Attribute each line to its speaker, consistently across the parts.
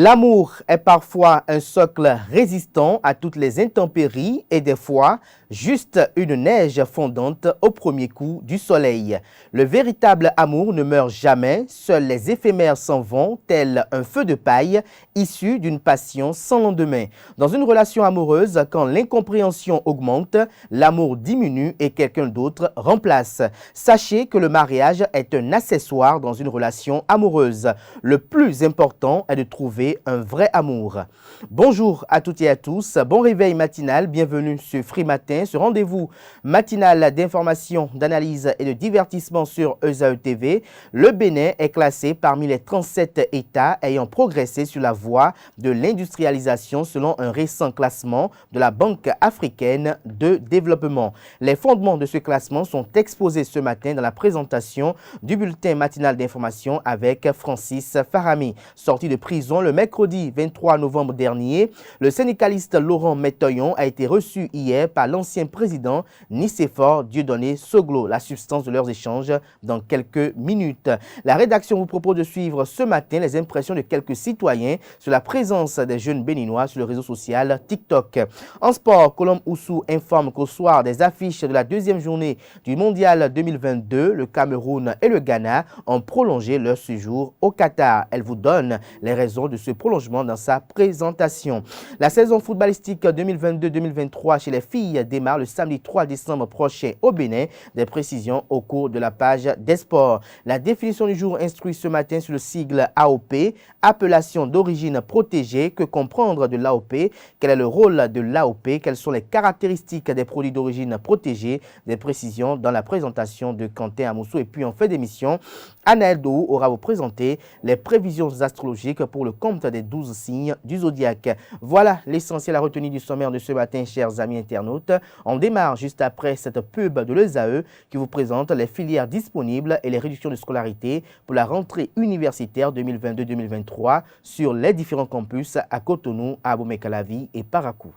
Speaker 1: L'amour est parfois un socle résistant à toutes les intempéries et des fois juste une neige fondante au premier coup du soleil. Le véritable amour ne meurt jamais, seuls les éphémères s'en vont, tel un feu de paille issu d'une passion sans lendemain. Dans une relation amoureuse, quand l'incompréhension augmente, l'amour diminue et quelqu'un d'autre remplace. Sachez que le mariage est un accessoire dans une relation amoureuse. Le plus important est de trouver un vrai amour. Bonjour à toutes et à tous, bon réveil matinal, bienvenue sur Free Matin, ce rendez-vous matinal d'information, d'analyse et de divertissement sur ESAE TV. Le Bénin est classé parmi les 37 États ayant progressé sur la voie de l'industrialisation selon un récent classement de la Banque africaine de développement. Les fondements de ce classement sont exposés ce matin dans la présentation du bulletin matinal d'information avec Francis Farami. Sorti de prison le mercredi 23 novembre dernier, le syndicaliste Laurent Métoyon a été reçu hier par l'ancien président Nicéphore Dieudonné Soglo. La substance de leurs échanges dans quelques minutes. La rédaction vous propose de suivre ce matin les impressions de quelques citoyens sur la présence des jeunes béninois sur le réseau social TikTok. En sport, Colombe Oussou informe qu'au soir des affiches de la deuxième journée du Mondial 2022, le Cameroun et le Ghana ont prolongé leur séjour au Qatar. Elle vous donne les raisons de ce prolongement dans sa présentation. La saison footballistique 2022-2023 chez les filles démarre le samedi 3 décembre prochain au Bénin. Des précisions au cours de la page des sports. La définition du jour instruit ce matin sur le sigle AOP, appellation d'origine protégée. Que comprendre de l'AOP? Quel est le rôle de l'AOP? Quelles sont les caractéristiques des produits d'origine protégée? Des précisions dans la présentation de Quentin Amoussou. Et puis en fin d'émission, Anaël Dou aura vous présenter les prévisions astrologiques pour le compte des 12 signes du zodiaque. Voilà l'essentiel à retenir du sommaire de ce matin, chers amis internautes. On démarre juste après cette pub de l'ESAE qui vous présente les filières disponibles et les réductions de scolarité pour la rentrée universitaire 2022-2023 sur les différents campus à Cotonou, à Abomey-Calavi et Parakou.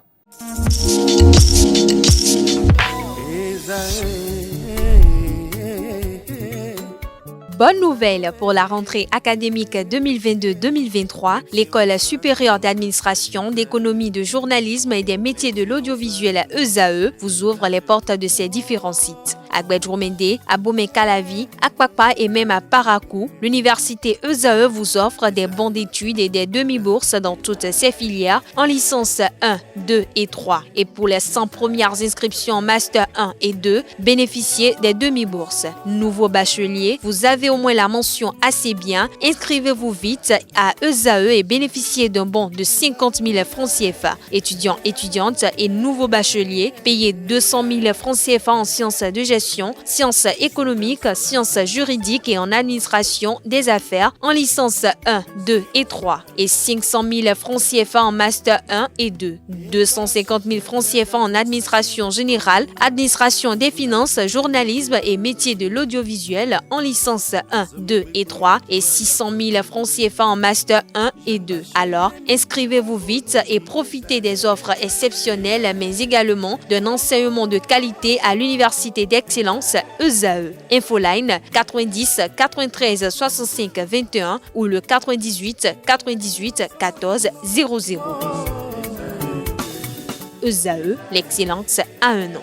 Speaker 2: Bonne nouvelle pour la rentrée académique 2022-2023. L'École supérieure d'administration, d'économie, de journalisme et des métiers de l'audiovisuel ESAE vous ouvre les portes de ses différents sites. À Gbedjomende, à Abomey-Calavi, à Kpakpa et même à Parakou, l'université ESAE vous offre des bons d'études et des demi-bourses dans toutes ses filières en licence 1, 2 et 3. Et pour les 100 premières inscriptions en master 1 et 2, bénéficiez des demi-bourses. Nouveau bachelier, vous avez au moins la mention assez bien. Inscrivez-vous vite à ESAE et bénéficiez d'un bon de 50 000 francs CFA. Étudiants, étudiantes et nouveaux bacheliers, payez 200 000 francs CFA en sciences de gestion, sciences économiques, sciences juridiques et en administration des affaires en licence 1, 2 et 3 et 500 000 francs CFA en master 1 et 2, 250 000 francs CFA en administration générale, administration des finances, journalisme et métiers de l'audiovisuel en licence 1, 2 et 3 et 600 000 francs CFA en master 1 et 2. Alors, inscrivez-vous vite et profitez des offres exceptionnelles mais également d'un enseignement de qualité à l'université d'excellence ESAE. Infoline 90 93 65 21 ou le 98 98 14 00. ESAE, l'excellence à un nom.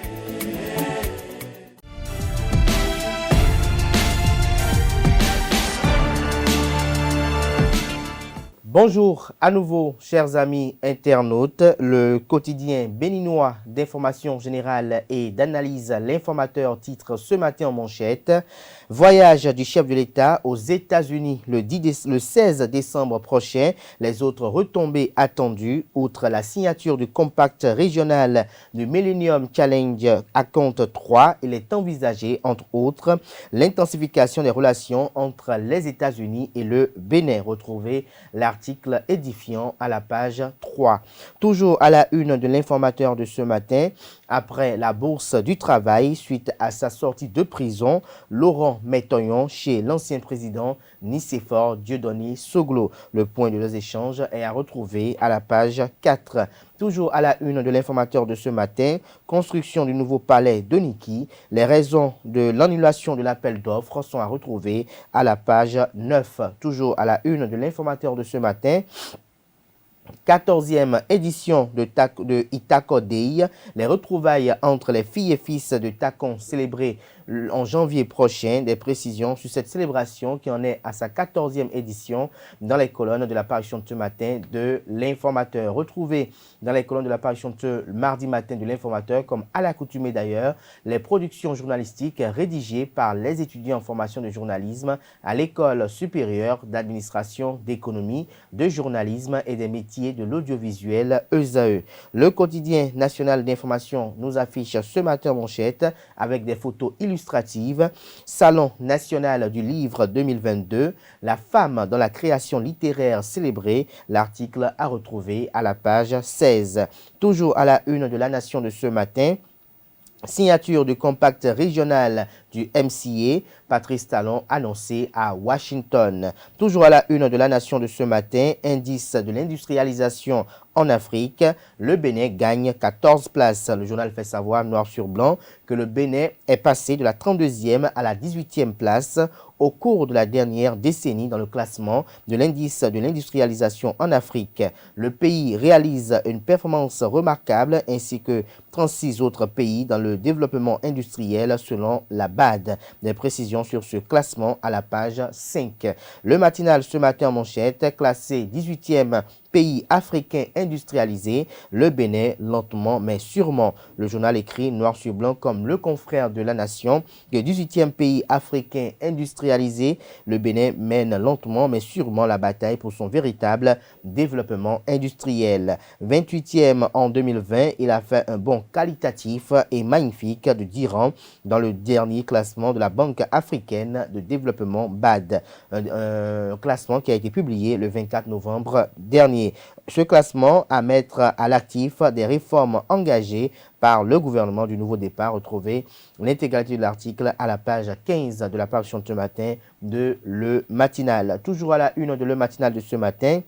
Speaker 1: Bonjour à nouveau, chers amis internautes. Le quotidien béninois d'information générale et d'analyse, l'informateur titre ce matin en manchette: voyage du chef de l'État aux États-Unis le 16 décembre prochain. Les autres retombées attendues, outre la signature du compact régional du Millennium Challenge à compte 3, il est envisagé, entre autres, l'intensification des relations entre les États-Unis et le Bénin. Retrouvez l'article édifiant à la page 3. Toujours à la une de l'informateur de ce matin, après la bourse du travail suite à sa sortie de prison, Laurent Métoyon chez l'ancien président Nicéphore Dieudonné Soglo. Le point de leurs échanges est à retrouver à la page 4. Toujours à la une de l'informateur de ce matin, construction du nouveau palais de Niki. Les raisons de l'annulation de l'appel d'offres sont à retrouver à la page 9. Toujours à la une de l'informateur de ce matin, 14e édition de Itako Day, les retrouvailles entre les filles et fils de Takon célébrées en janvier prochain. Des précisions sur cette célébration qui en est à sa 14e édition dans les colonnes de l'apparition de ce matin de l'Informateur. Retrouvez dans les colonnes de l'apparition de ce mardi matin de l'Informateur, comme à l'accoutumée d'ailleurs, les productions journalistiques rédigées par les étudiants en formation de journalisme à l'École supérieure d'administration, d'économie, de journalisme et des métiers de l'audiovisuel ESAE. Le quotidien national d'information nous affiche ce matin en manchette avec des photos illustratives. Salon national du livre 2022, la femme dans la création littéraire célébrée. L'article à retrouver à la page 16. Toujours à la une de la Nation de ce matin. Signature du compact régional du MCA, Patrice Talon annoncé à Washington. Toujours à la une de la Nation de ce matin, indice de l'industrialisation en Afrique, le Bénin gagne 14 places. Le journal fait savoir noir sur blanc que le Bénin est passé de la 32e à la 18e place au cours de la dernière décennie dans le classement de l'indice de l'industrialisation en Afrique. Le pays réalise une performance remarquable ainsi que 36 autres pays dans le développement industriel selon la BAD. Des précisions sur ce classement à la page 5. Le matinal ce matin en manchette, classé 18e pays africain industrialisé, le Bénin lentement mais sûrement. Le journal écrit noir sur blanc comme le confrère de la Nation que 18e pays africain industrialisé, le Bénin mène lentement mais sûrement la bataille pour son véritable développement industriel. 28e en 2020, il a fait un bond qualitatif et magnifique de 10 rangs dans le dernier classement de la Banque africaine de développement BAD. Un classement qui a été publié le 24 novembre dernier. Ce classement à mettre à l'actif des réformes engagées par le gouvernement du nouveau départ. Retrouvez l'intégralité de l'article à la page 15 de la parution de ce matin de Le Matinal. Toujours à la une de Le Matinal de ce matin,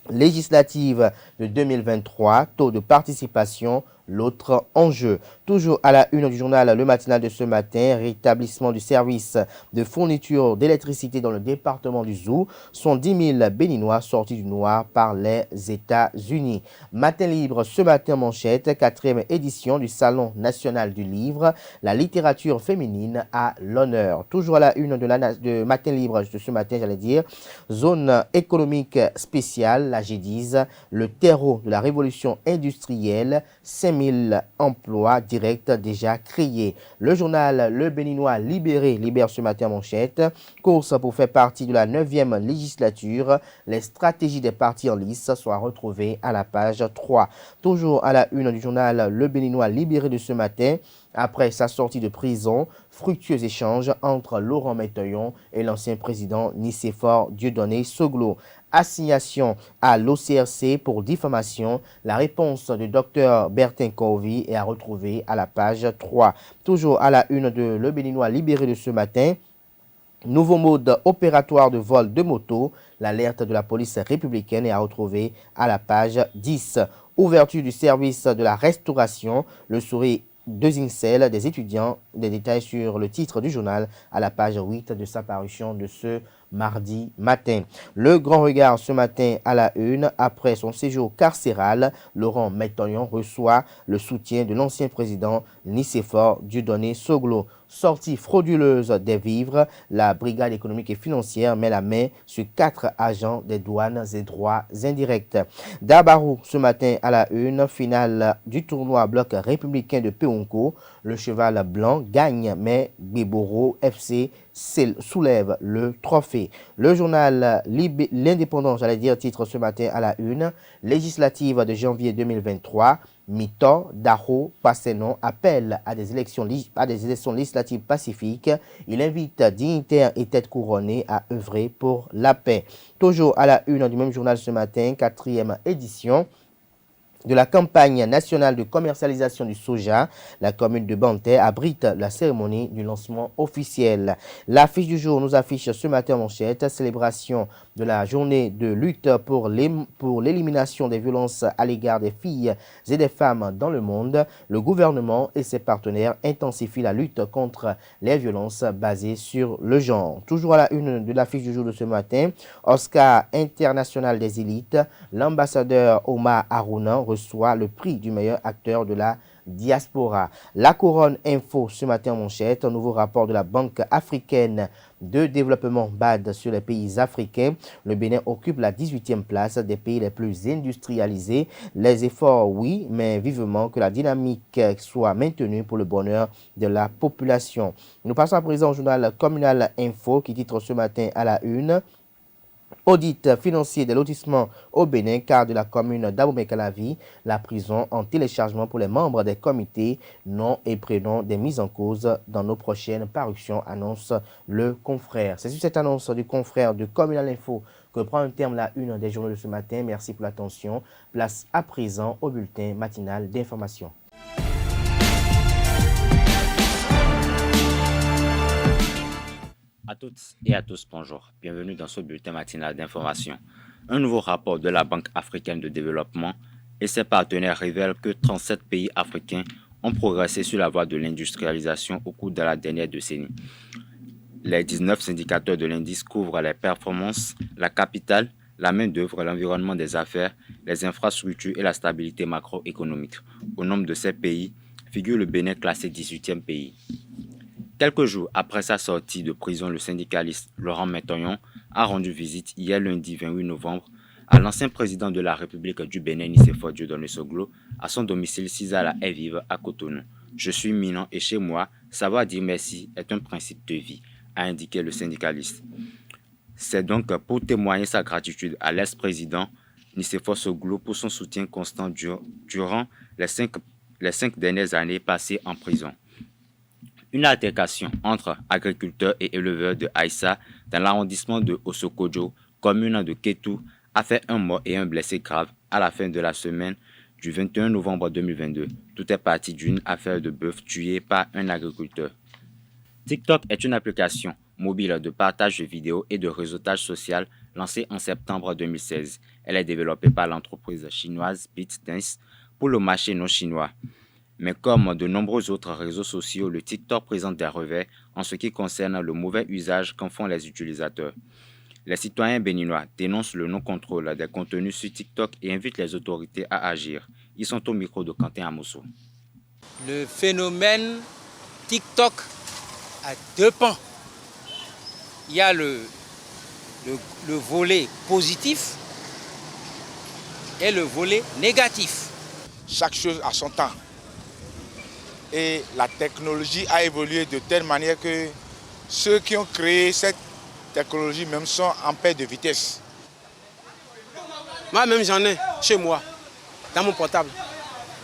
Speaker 1: législative de 2023, taux de participation, l'autre enjeu. Toujours à la une du journal Le Matinal de ce matin, rétablissement du service de fourniture d'électricité dans le département du Zou, sont 10 000 Béninois sortis du noir par les États-Unis. Matin libre ce matin manchette, 4e édition du Salon national du livre, la littérature féminine à l'honneur. Toujours à la une de Matin libre de ce matin, j'allais dire, zone économique spéciale, la G10, le terreau de la révolution industrielle, 5 000 emplois directs déjà créés. Le journal Le Béninois libéré libère ce matin manchette. Course pour faire partie de la 9e législature. Les stratégies des partis en lice soient retrouvées à la page 3. Toujours à la une du journal Le Béninois libéré de ce matin. Après sa sortie de prison, fructueux échange entre Laurent Métoyon et l'ancien président Nicéphore Dieudonné Soglo. Assignation à l'OCRC pour diffamation. La réponse du docteur Bertin Corvi est à retrouver à la page 3. Toujours à la une de Le Béninois libéré de ce matin. Nouveau mode opératoire de vol de moto. L'alerte de la police républicaine est à retrouver à la page 10. Ouverture du service de la restauration. Le sourire des INSEL, des étudiants. Des détails sur le titre du journal à la page 8 de sa parution de ce mardi matin. Le grand regard ce matin à la une. Après son séjour carcéral, Laurent Métoyon reçoit le soutien de l'ancien président Nicéphore Dieudonné Soglo. Sortie frauduleuse des vivres, la brigade économique et financière met la main sur 4 agents des douanes et droits indirects. Dabarou ce matin à la une, finale du tournoi bloc républicain de Péonco. Le cheval blanc gagne, mais Gbeboro FC soulève le trophée. Le journal L'Indépendant, j'allais dire, titre ce matin à la une, législative de janvier 2023. Mito, Daro, Passenon appelle à des élections législatives pacifiques. Il invite dignitaires et têtes couronnées à œuvrer pour la paix. Toujours à la une du même journal ce matin, 4e édition. de la campagne nationale de commercialisation du soja, la commune de Banté abrite la cérémonie du lancement officiel. L'affiche du jour nous affiche ce matin en manchette, célébration de la journée de lutte pour l'élimination des violences à l'égard des filles et des femmes dans le monde. Le gouvernement et ses partenaires intensifient la lutte contre les violences basées sur le genre. Toujours à la une de l'affiche du jour de ce matin, Oscar international des élites, l'ambassadeur Omar Harouna reçoit le prix du meilleur acteur de la diaspora. La couronne info ce matin en manchette, un nouveau rapport de la Banque africaine de développement BAD sur les pays africains. Le Bénin occupe la 18e place des pays les plus industrialisés. Les efforts, oui, mais vivement que la dynamique soit maintenue pour le bonheur de la population. Nous passons à présent au journal communal info qui titre ce matin à la une: audit financier des lotissements au Bénin, car de la commune d'Abomey-Calavi, la prison en téléchargement pour les membres des comités, nom et prénom des mises en cause dans nos prochaines parutions, annonce le confrère. C'est sur cette annonce du confrère de Communal Info que prend un terme la une des journaux de ce matin. Merci pour l'attention. Place à présent au bulletin matinal d'information.
Speaker 3: À toutes et à tous, bonjour. Bienvenue dans ce bulletin matinal d'information. Un nouveau rapport de la Banque africaine de développement et ses partenaires révèle que 37 pays africains ont progressé sur la voie de l'industrialisation au cours de la dernière décennie. Les 19 indicateurs de l'indice couvrent les performances, la capitale, la main-d'œuvre, l'environnement des affaires, les infrastructures et la stabilité macroéconomique. Au nombre de ces pays figure le Bénin classé 18e pays. Quelques jours après sa sortie de prison, le syndicaliste Laurent Mentoyon a rendu visite hier lundi 28 novembre à l'ancien président de la République du Bénin, Nicéphore Dieudonné Soglo, à son domicile Cisala et Vive à Cotonou. Je suis minant et chez moi, savoir dire merci est un principe de vie, a indiqué le syndicaliste. C'est donc pour témoigner sa gratitude à l'ex-président Nicéphore Soglo pour son soutien constant durant les cinq dernières années passées en prison. Une altercation entre agriculteurs et éleveurs de Aïssa dans l'arrondissement de Osokodjo, commune de Kétou, a fait un mort et un blessé grave à la fin de la semaine du 21 novembre 2022. Tout est parti d'une affaire de bœuf tué par un agriculteur. TikTok est une application mobile de partage de vidéos et de réseautage social lancée en septembre 2016. Elle est développée par l'entreprise chinoise ByteDance pour le marché non chinois. Mais comme de nombreux autres réseaux sociaux, le TikTok présente des revers en ce qui concerne le mauvais usage qu'en font les utilisateurs. Les citoyens béninois dénoncent le non-contrôle des contenus sur TikTok et invitent les autorités à agir. Ils sont au micro de Quentin Amosso.
Speaker 4: Le phénomène TikTok a deux pans. Il y a le volet positif et le volet négatif.
Speaker 5: Chaque chose a son temps. Et la technologie a évolué de telle manière que ceux qui ont créé cette technologie même sont en perte de vitesse.
Speaker 6: Moi-même, j'en ai chez moi, dans mon portable.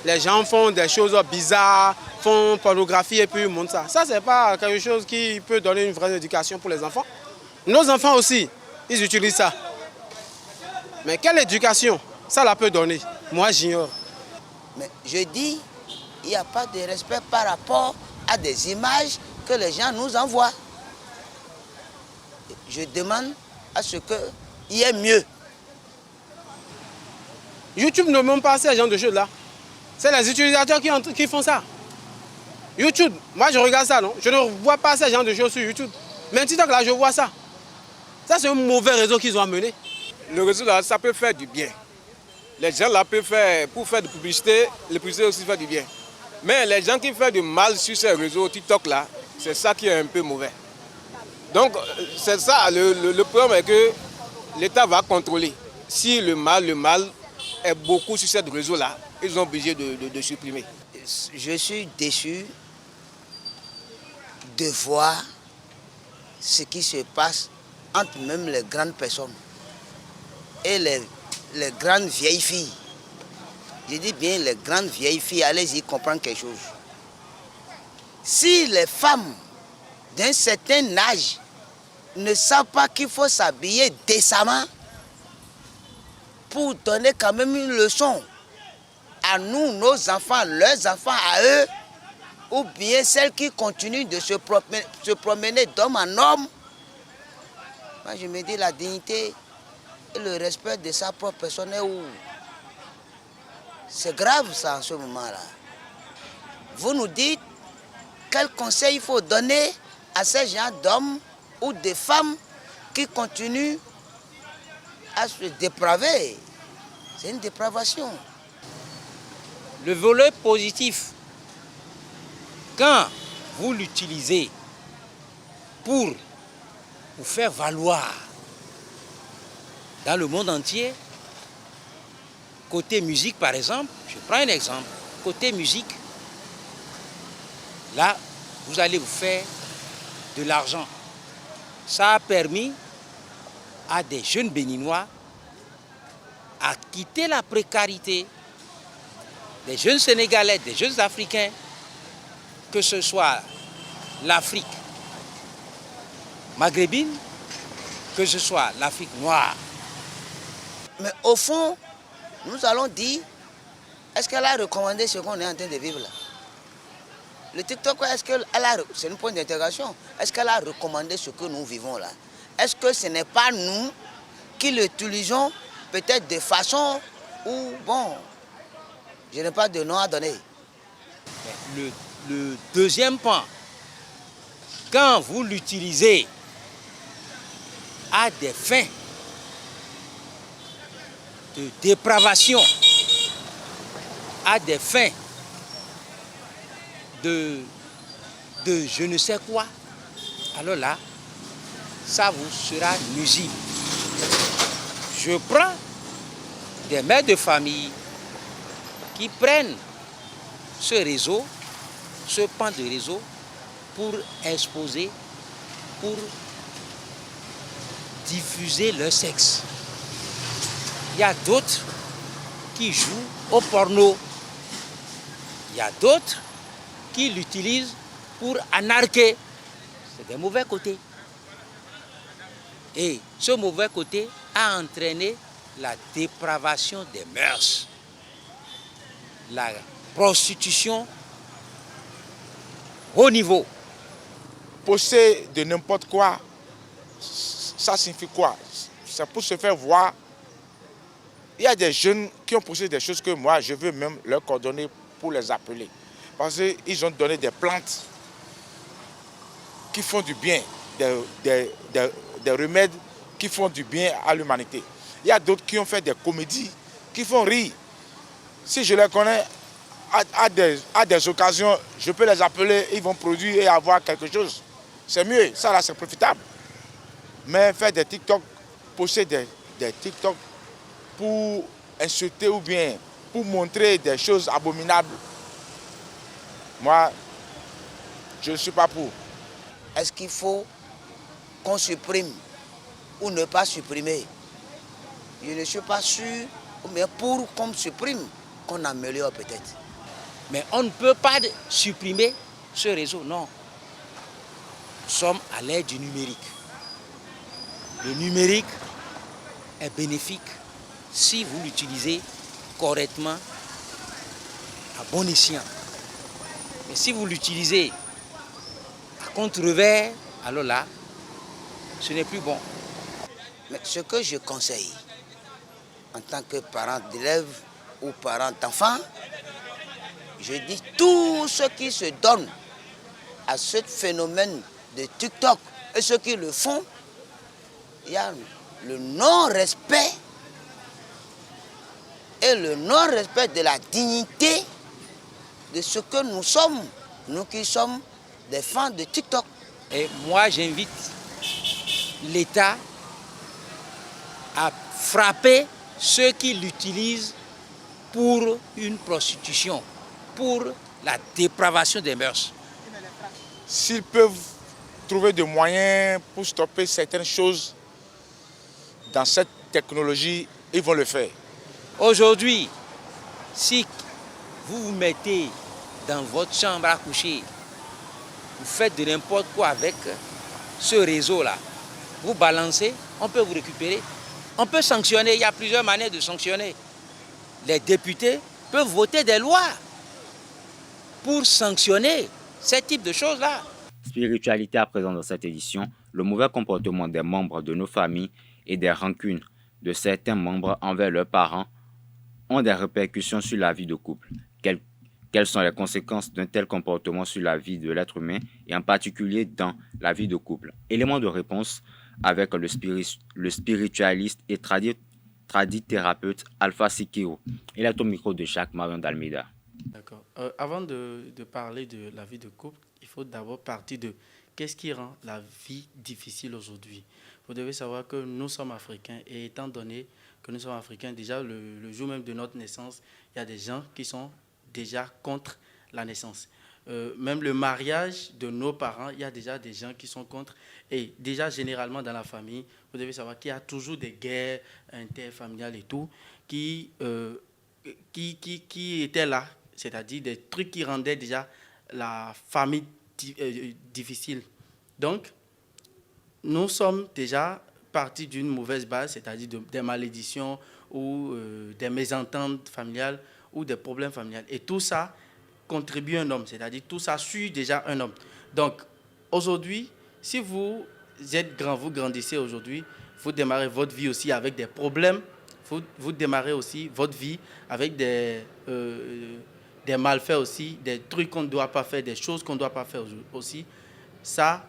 Speaker 6: Les gens font des choses bizarres, font pornographie et puis montent ça. Ça, c'est pas quelque chose qui peut donner une vraie éducation pour les enfants. Nos enfants aussi, ils utilisent ça. Mais quelle éducation ça la peut donner? Moi, j'ignore.
Speaker 7: Mais je dis, il n'y a pas de respect par rapport à des images que les gens nous envoient. Je demande à ce qu'il y ait mieux.
Speaker 6: YouTube ne montre pas ces genre de choses-là. C'est les utilisateurs qui font ça. YouTube, moi je regarde ça, non? Je ne vois pas ces genre de choses sur YouTube. Mais TikTok, là, je vois ça. Ça, c'est un mauvais réseau qu'ils ont amené.
Speaker 8: Le réseau, là, ça peut faire du bien. Les gens, là, peuvent faire, pour faire de publicité, les publicités aussi font du bien. Mais les gens qui font du mal sur ces réseaux TikTok là, c'est ça qui est un peu mauvais. Donc c'est ça, le problème est que l'État va contrôler. Si le mal est beaucoup sur ces réseaux là, ils sont obligés de supprimer.
Speaker 7: Je suis déçu de voir ce qui se passe entre même les grandes personnes et les grandes vieilles filles. Je dis bien les grandes vieilles filles, allez-y comprendre quelque chose. Si les femmes d'un certain âge ne savent pas qu'il faut s'habiller décemment pour donner quand même une leçon à nous, nos enfants, leurs enfants à eux, ou bien celles qui continuent de se promener d'homme en homme. Moi, je me dis la dignité et le respect de sa propre personne est où? C'est grave ça en ce moment-là. Vous nous dites quel conseil il faut donner à ces gens d'hommes ou de femmes qui continuent à se dépraver. C'est une dépravation.
Speaker 4: Le volet positif, quand vous l'utilisez pour vous faire valoir dans le monde entier, côté musique par exemple, je prends un exemple, côté musique, là, vous allez vous faire de l'argent. Ça a permis à des jeunes Béninois à quitter la précarité, des jeunes Sénégalais, des jeunes Africains, que ce soit l'Afrique maghrébine, que ce soit l'Afrique noire.
Speaker 7: Mais au fond, nous allons dire, est-ce qu'elle a recommandé ce qu'on est en train de vivre là? Le TikTok, est-ce qu'elle a, c'est un point d'intégration, est-ce qu'elle a recommandé ce que nous vivons là? Est-ce que ce n'est pas nous qui l'utilisons peut-être de façon où, bon, je n'ai pas de nom à donner.
Speaker 4: Le deuxième point, quand vous l'utilisez à des fins de dépravation, à des fins de je ne sais quoi, alors là, ça vous sera nuisible. Je prends des mères de famille qui prennent ce réseau, ce pan de réseau, pour exposer, pour diffuser leur sexe. Il y a d'autres qui jouent au porno. Il y a d'autres qui l'utilisent pour anarquer. C'est des mauvais côtés. Et ce mauvais côté a entraîné la dépravation des mœurs, la prostitution haut niveau.
Speaker 5: Poster de n'importe quoi, ça signifie quoi? C'est pour se faire voir. Il y a des jeunes qui ont posté des choses que moi, je veux même leur coordonner pour les appeler. Parce qu'ils ont donné des plantes qui font du bien, des remèdes qui font du bien à l'humanité. Il y a d'autres qui ont fait des comédies qui font rire. Si je les connais, à des occasions, je peux les appeler, ils vont produire et avoir quelque chose. C'est mieux, ça là c'est profitable. Mais faire des TikTok, poster des TikTok pour insulter ou bien pour montrer des choses abominables, moi, je ne suis pas pour.
Speaker 7: Est-ce qu'il faut qu'on supprime ou ne pas supprimer? Je ne suis pas sûr, mais pour qu'on supprime, qu'on améliore peut-être.
Speaker 4: Mais on ne peut pas supprimer ce réseau, non. Nous sommes à l'ère du numérique. Le numérique est bénéfique si vous l'utilisez correctement, à bon escient. Mais si vous l'utilisez à contre-revers, alors là, ce n'est plus bon.
Speaker 7: Mais ce que je conseille, en tant que parent d'élève ou parent d'enfant, je dis tous ceux qui se donnent à ce phénomène de TikTok et ceux qui le font, il y a le non-respect et le non-respect de la dignité de ce que nous sommes, nous qui sommes des fans de TikTok.
Speaker 4: Et moi, j'invite l'État à frapper ceux qui l'utilisent pour une prostitution, pour la dépravation des mœurs.
Speaker 5: S'ils peuvent trouver des moyens pour stopper certaines choses dans cette technologie, ils vont le faire.
Speaker 4: Aujourd'hui, si vous vous mettez dans votre chambre à coucher, vous faites de n'importe quoi avec ce réseau-là, vous balancez, on peut vous récupérer. On peut sanctionner, il y a plusieurs manières de sanctionner. Les députés peut voter des lois pour sanctionner ce type de choses-là.
Speaker 3: Spiritualité à présent dans cette édition, le mauvais comportement des membres de nos familles et des rancunes de certains membres envers leurs parents ont des répercussions sur la vie de couple. Quelles sont les conséquences d'un tel comportement sur la vie de l'être humain et en particulier dans la vie de couple? Élément de réponse avec le spiritualiste et tradithérapeute Alpha Sikiro. Il est au micro de Jacques Marion d'Almeida.
Speaker 9: D'accord. Avant de parler de la vie de couple, il faut d'abord partir de qu'est-ce qui rend la vie difficile aujourd'hui. Vous devez savoir que nous sommes africains et étant donné que nous sommes africains, déjà le jour même de notre naissance, il y a des gens qui sont déjà contre la naissance. Même le mariage de nos parents, il y a déjà des gens qui sont contre. Et déjà, généralement, dans la famille, vous devez savoir qu'il y a toujours des guerres interfamiliales et tout qui étaient là. C'est-à-dire des trucs qui rendaient déjà la famille difficile. Donc, nous sommes déjà partis d'une mauvaise base, c'est-à-dire des malédictions ou des mésententes familiales ou des problèmes familiales. Et tout ça contribue à un homme, c'est-à-dire tout ça suit déjà un homme. Donc, aujourd'hui, si vous êtes grand, vous grandissez aujourd'hui, vous démarrez votre vie aussi avec des problèmes, vous démarrez aussi votre vie avec des malfaits aussi, des trucs qu'on ne doit pas faire, des choses qu'on ne doit pas faire aussi. Ça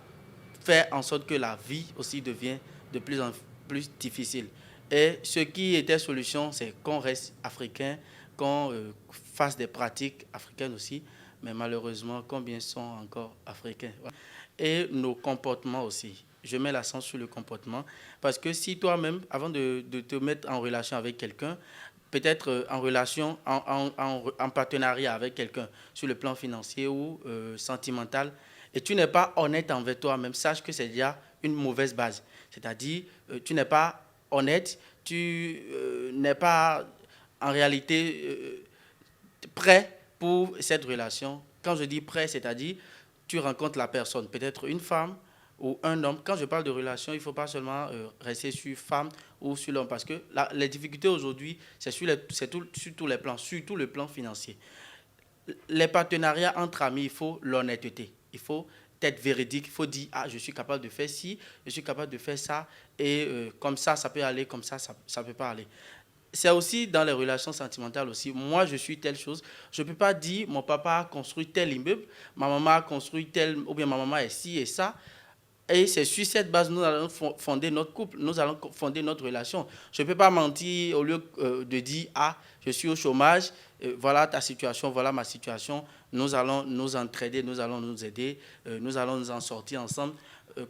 Speaker 9: fait en sorte que la vie aussi devient de plus en plus difficile. Et ce qui était solution, c'est qu'on reste africain, qu'on fasse des pratiques africaines aussi, mais malheureusement, combien sont encore africains? Et nos comportements aussi. Je mets l'accent sur le comportement, parce que si toi-même, avant de te mettre en relation avec quelqu'un, peut-être en relation, en partenariat avec quelqu'un sur le plan financier ou sentimental, et tu n'es pas honnête envers toi-même, sache que c'est déjà une mauvaise base. C'est-à-dire, tu n'es pas honnête, tu n'es pas en réalité prêt pour cette relation. Quand je dis prêt, c'est-à-dire, tu rencontres la personne, peut-être une femme ou un homme. Quand je parle de relation, il ne faut pas seulement rester sur femme ou sur l'homme, parce que les difficultés aujourd'hui, c'est sur tous les plans, surtout le plan financier. Les partenariats entre amis, il faut l'honnêteté. Il faut être véridique, il faut dire, ah, je suis capable de faire ci, je suis capable de faire ça, et comme ça peut aller, comme ça ne peut pas aller. C'est aussi dans les relations sentimentales aussi. Moi, je suis telle chose. Je ne peux pas dire, mon papa a construit tel immeuble, ma maman a construit tel, ou bien ma maman est ci et ça. Et c'est sur cette base que nous allons fonder notre couple, nous allons fonder notre relation. Je ne peux pas mentir au lieu de dire, ah, je suis au chômage, voilà ta situation, voilà ma situation. Nous allons nous entraider, nous allons nous aider, nous allons nous en sortir ensemble.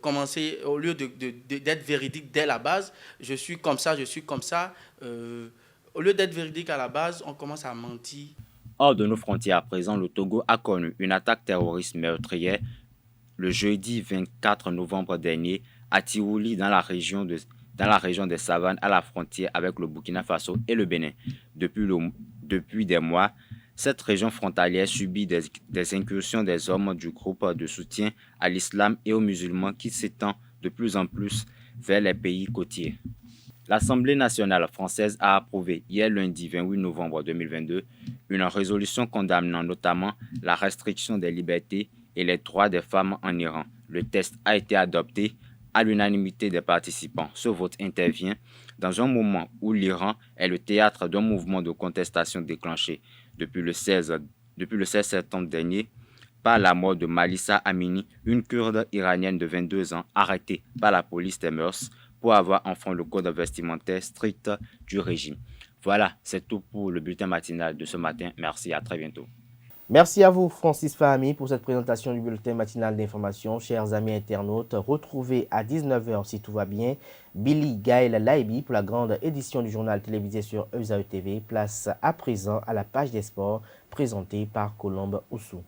Speaker 9: Commencer, au lieu d'être véridique dès la base, je suis comme ça, je suis comme ça. Au lieu d'être véridique à la base, on commence à mentir.
Speaker 3: Hors de nos frontières à présent, le Togo a connu une attaque terroriste meurtrière le jeudi 24 novembre dernier à Tirouli, dans la région des Savanes, à la frontière avec le Burkina Faso et le Bénin. Depuis des mois, cette région frontalière subit des incursions des hommes du groupe de soutien à l'islam et aux musulmans qui s'étend de plus en plus vers les pays côtiers. L'Assemblée nationale française a approuvé hier lundi 28 novembre 2022 une résolution condamnant notamment la restriction des libertés et les droits des femmes en Iran. Le texte a été adopté à l'unanimité des participants. Ce vote intervient dans un moment où l'Iran est le théâtre d'un mouvement de contestation déclenché depuis le 16 septembre dernier par la mort de Malissa Amini, une Kurde iranienne de 22 ans arrêtée par la police des mœurs pour avoir enfreint le code vestimentaire strict du régime. Voilà, c'est tout pour le bulletin matinal de ce matin. Merci, à très bientôt.
Speaker 1: Merci à vous, Francis Fahmi, pour cette présentation du bulletin matinal d'information. Chers amis internautes, retrouvez à 19h, si tout va bien, Billy Gaël Laibi pour la grande édition du journal télévisé sur ESAE TV. Place à présent à la page des sports présentée par Colombe Oussou.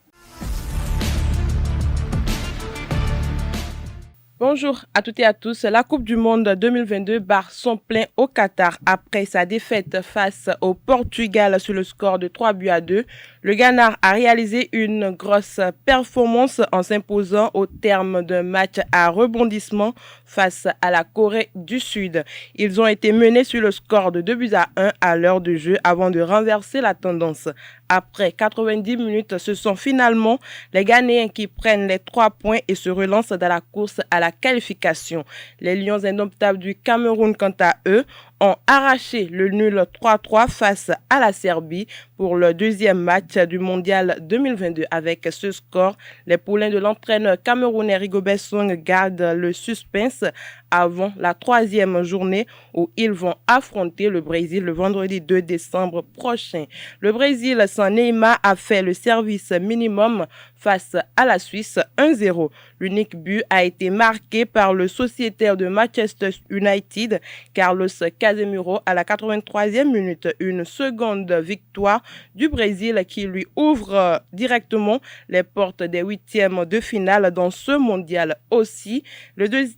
Speaker 10: Bonjour à toutes et à tous. La Coupe du Monde 2022 barre son plein au Qatar après sa défaite face au Portugal sur le score de 3-2. Le Ghana a réalisé une grosse performance en s'imposant au terme d'un match à rebondissement face à la Corée du Sud. Ils ont été menés sur le score de 2-1 à l'heure de jeu avant de renverser la tendance. Après 90 minutes, ce sont finalement les Ghanéens qui prennent les 3 points et se relancent dans la course à la qualification. Les Lions indomptables du Cameroun, quant à eux, ont arraché le nul 3-3 face à la Serbie pour le deuxième match du Mondial 2022. Avec ce score, les poulains de l'entraîneur camerounais Rigobert Song gardent le suspense avant la 3e journée où ils vont affronter le Brésil le vendredi 2 décembre prochain. Le Brésil sans Neymar a fait le service minimum face à la Suisse 1-0. L'unique but a été marqué par le sociétaire de Manchester United, Carlos Casemiro, à la 83e minute. Une seconde victoire du Brésil qui lui ouvre directement les portes des 8e de finale dans ce mondial. Aussi,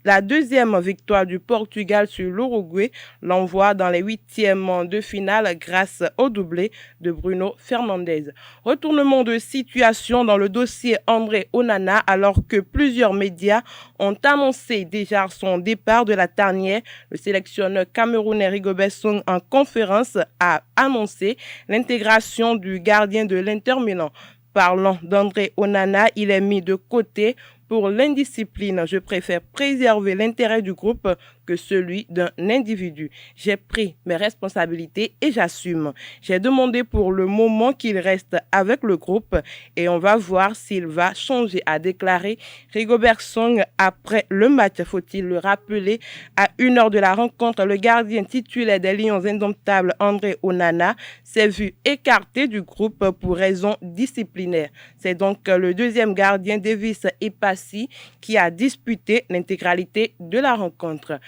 Speaker 10: la deuxième victoire du Portugal sur l'Uruguay l'envoie dans les 8e de finale grâce au doublé de Bruno Fernandes. Retournement de situation dans le dossier André Onana alors que plusieurs médias ont annoncé déjà son départ de la tanière. Le sélectionneur camerounais Rigobert Song en conférence a annoncé l'intégration du gardien de l'Inter Milan. Parlant d'André Onana, il est mis de côté pour l'indiscipline. Je préfère préserver l'intérêt du groupe que celui d'un individu. J'ai pris mes responsabilités et j'assume. J'ai demandé pour le moment qu'il reste avec le groupe et on va voir s'il va changer, a déclaré Rigobert Song après le match. Faut-il le rappeler, à 1 heure de la rencontre, le gardien titulaire des Lions indomptables André Onana s'est vu écarté du groupe pour raisons disciplinaires. C'est donc le deuxième gardien, Davis Epassi, qui a disputé l'intégralité de la rencontre.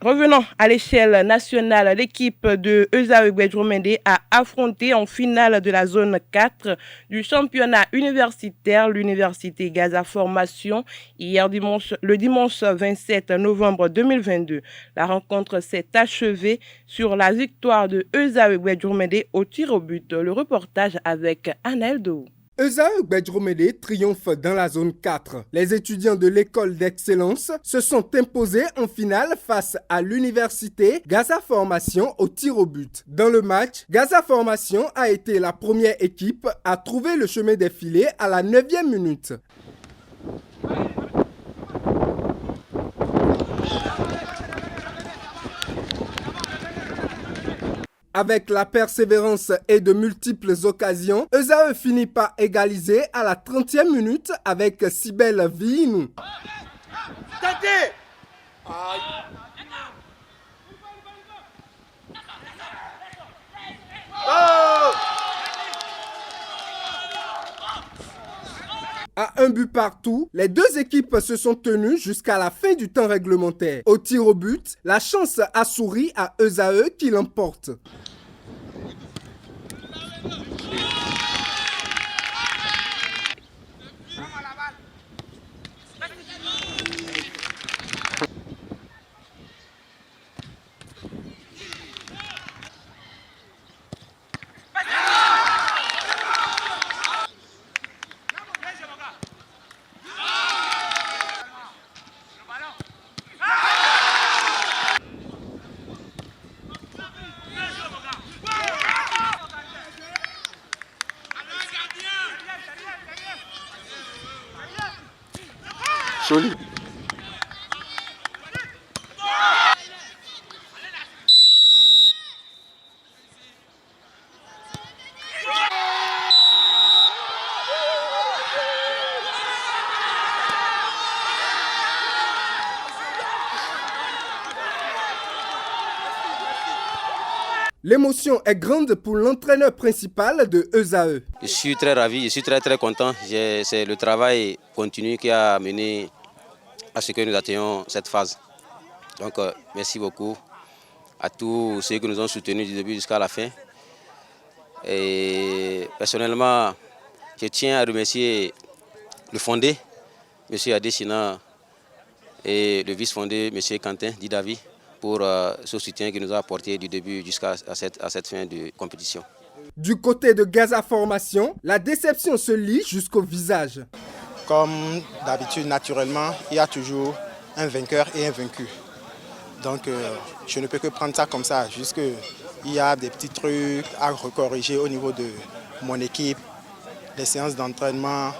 Speaker 10: Revenons à l'échelle nationale, l'équipe de Esaü Guedjomende a affronté en finale de la zone 4 du championnat universitaire l'université Gaza Formation le dimanche 27 novembre 2022. La rencontre s'est achevée sur la victoire de Esaü Guedjomende au tir au but. Le reportage avec Anaël Dou.
Speaker 11: Esaü Guedjomende triomphe dans la zone 4. Les étudiants de l'école d'excellence se sont imposés en finale face à l'université Gaza Formation au tir au but. Dans le match, Gaza Formation a été la première équipe à trouver le chemin des filets à la 9e minute. Avec la persévérance et de multiples occasions, Esaü finit par égaliser à la 30e minute avec Sibel Viinou. À un but partout, les deux équipes se sont tenues jusqu'à la fin du temps réglementaire. Au tir au but, la chance a souri à Esaü qui l'emporte. Joli. L'émotion est grande pour l'entraîneur principal de Esaü.
Speaker 6: Je suis très ravi, je suis très content. C'est le travail continu qui a mené à ce que nous atteignons cette phase. Donc merci beaucoup à tous ceux qui nous ont soutenus du début jusqu'à la fin. Et personnellement, je tiens à remercier le fondé, M. Adesina, et le vice-fondé, M. Quentin Didavi, pour ce soutien qu'il nous a apporté du début jusqu'à cette fin de compétition.
Speaker 11: Du côté de Gaza Formation, la déception se lit jusqu'au visage.
Speaker 6: Comme d'habitude, naturellement, il y a toujours un vainqueur et un vaincu. Donc, je ne peux que prendre ça comme ça, juste qu'il y a des petits trucs à recorriger au niveau de mon équipe, les séances d'entraînement.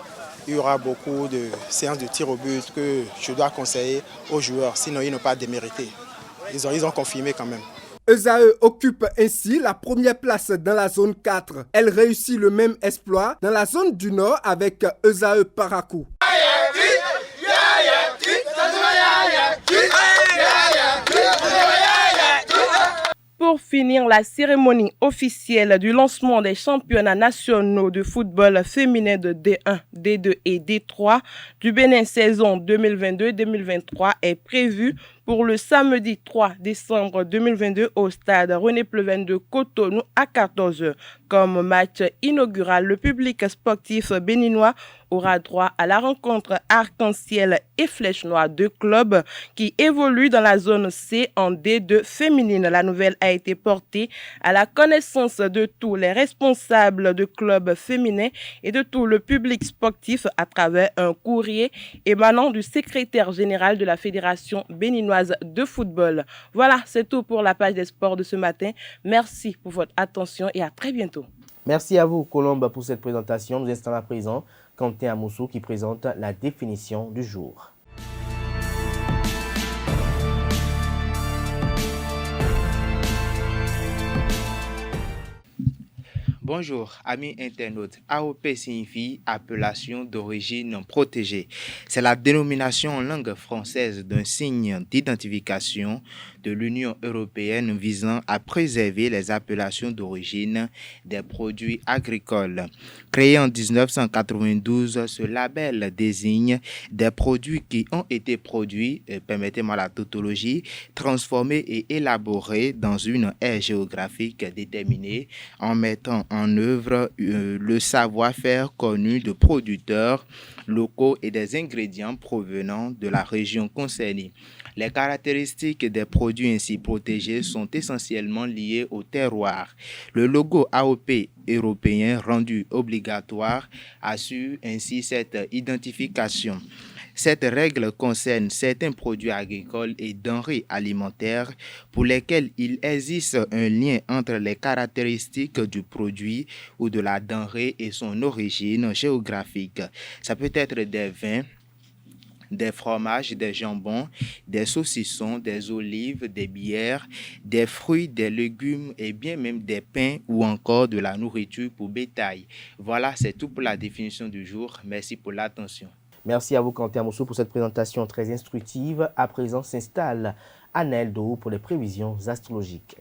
Speaker 6: Il y aura beaucoup de séances de tir au but que je dois conseiller aux joueurs, sinon ils n'ont pas démérité. Ils ont confirmé quand même.
Speaker 11: ESAE occupe ainsi la première place dans la zone 4. Elle réussit le même exploit dans la zone du Nord avec ESAE Parakou.
Speaker 10: Pour finir, la cérémonie officielle du lancement des championnats nationaux de football féminin de D1, D2 et D3 du Bénin saison 2022-2023 est prévue pour le samedi 3 décembre 2022 au stade René Pleven de Cotonou à 14h. Comme match inaugural, le public sportif béninois aura droit à la rencontre Arc-en-Ciel et Flèche Noire, deux clubs qui évoluent dans la zone C en D2 féminine. La nouvelle a été portée à la connaissance de tous les responsables de clubs féminins et de tout le public sportif à travers un courrier émanant du secrétaire général de la Fédération béninoise de football. Voilà, c'est tout pour la page des sports de ce matin. Merci pour votre attention et à très bientôt.
Speaker 1: Merci à vous, Colombe, pour cette présentation. Nous installons à présent Quentin Amoussou qui présente la définition du jour.
Speaker 12: Bonjour, amis internautes. AOP signifie appellation d'origine protégée. C'est la dénomination en langue française d'un signe d'identification de l'Union européenne visant à préserver les appellations d'origine des produits agricoles. Créé en 1992, ce label désigne des produits qui ont été produits, permettez-moi la tautologie, transformés et élaborés dans une aire géographique déterminée en mettant en œuvre le savoir-faire connu de producteurs locaux et des ingrédients provenant de la région concernée. Les caractéristiques des produits ainsi protégés sont essentiellement liées au terroir. Le logo AOP européen rendu obligatoire assure ainsi cette identification. Cette règle concerne certains produits agricoles et denrées alimentaires pour lesquels il existe un lien entre les caractéristiques du produit ou de la denrée et son origine géographique. Ça peut être des vins, des fromages, des jambons, des saucissons, des olives, des bières, des fruits, des légumes et bien même des pains ou encore de la nourriture pour bétail. Voilà, c'est tout pour la définition du jour. Merci pour l'attention.
Speaker 1: Merci à vous, Quentin Amoussou, pour cette présentation très instructive. À présent, s'installe Anaël Dou pour les prévisions astrologiques.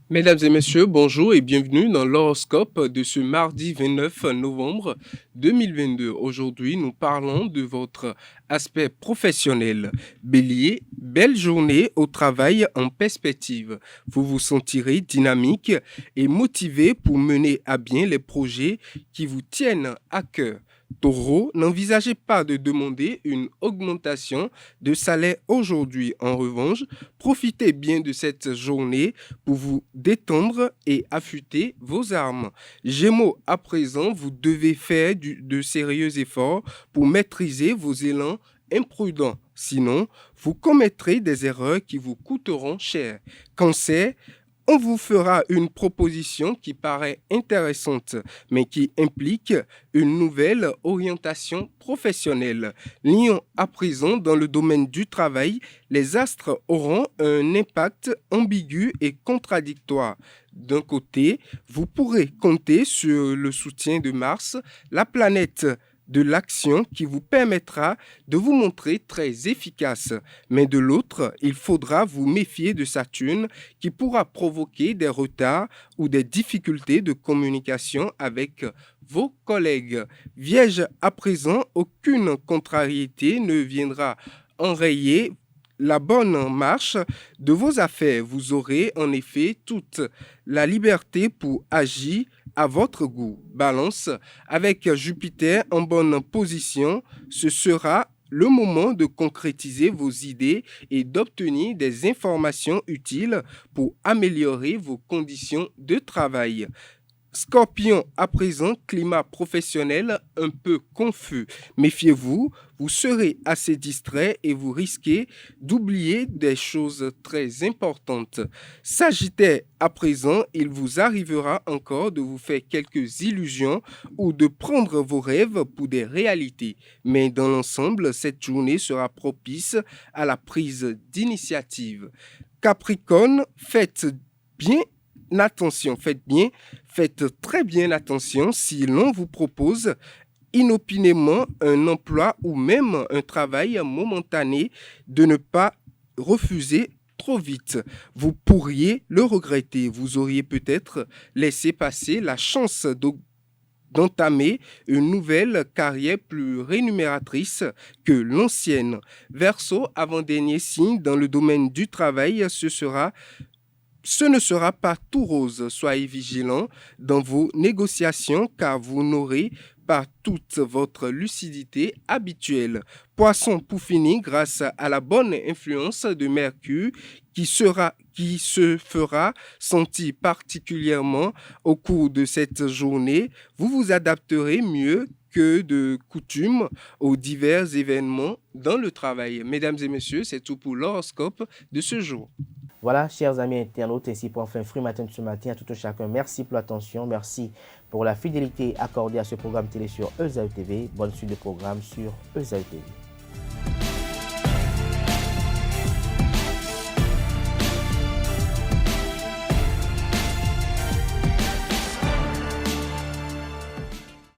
Speaker 13: Mesdames et messieurs, bonjour et bienvenue dans l'horoscope de ce mardi 29 novembre 2022. Aujourd'hui, nous parlons de votre aspect professionnel. Bélier, belle journée au travail en perspective. Vous vous sentirez dynamique et motivé pour mener à bien les projets qui vous tiennent à cœur. Taureau, n'envisagez pas de demander une augmentation de salaire aujourd'hui. En revanche, profitez bien de cette journée pour vous détendre et affûter vos armes. Gémeaux, à présent, vous devez faire de sérieux efforts pour maîtriser vos élans imprudents. Sinon, vous commettrez des erreurs qui vous coûteront cher. Cancer, on vous fera une proposition qui paraît intéressante, mais qui implique une nouvelle orientation professionnelle. Lion, à présent, dans le domaine du travail, les astres auront un impact ambigu et contradictoire. D'un côté, vous pourrez compter sur le soutien de Mars, la planète de l'action qui vous permettra de vous montrer très efficace. Mais de l'autre, il faudra vous méfier de Saturne qui pourra provoquer des retards ou des difficultés de communication avec vos collègues. Vierge, à présent, aucune contrariété ne viendra enrayer la bonne marche de vos affaires. Vous aurez en effet toute la liberté pour agir à votre goût. Balance, avec Jupiter en bonne position, ce sera le moment de concrétiser vos idées et d'obtenir des informations utiles pour améliorer vos conditions de travail. Scorpion, à présent, climat professionnel un peu confus. Méfiez-vous, vous serez assez distrait et vous risquez d'oublier des choses très importantes. Sagittaire, à présent, il vous arrivera encore de vous faire quelques illusions ou de prendre vos rêves pour des réalités. Mais dans l'ensemble, cette journée sera propice à la prise d'initiative. Capricorne, faites très bien attention si l'on vous propose inopinément un emploi ou même un travail momentané, de ne pas refuser trop vite. Vous pourriez le regretter. Vous auriez peut-être laissé passer la chance d'entamer une nouvelle carrière plus rémunératrice que l'ancienne. Verseau, avant-dernier signe dans le domaine du travail, ce ne sera pas tout rose. Soyez vigilants dans vos négociations car vous n'aurez pas toute votre lucidité habituelle. Poisson, pour finir, grâce à la bonne influence de Mercure qui se fera sentir particulièrement au cours de cette journée, vous vous adapterez mieux que de coutume aux divers événements dans le travail. Mesdames et messieurs, c'est tout pour l'horoscope de ce jour.
Speaker 1: Voilà, chers amis internautes, ainsi pour enfin Fruit Matin de ce matin. À tout un chacun, merci pour l'attention, merci pour la fidélité accordée à ce programme télé sur ESAE TV. Bonne suite de programme sur ESAE TV.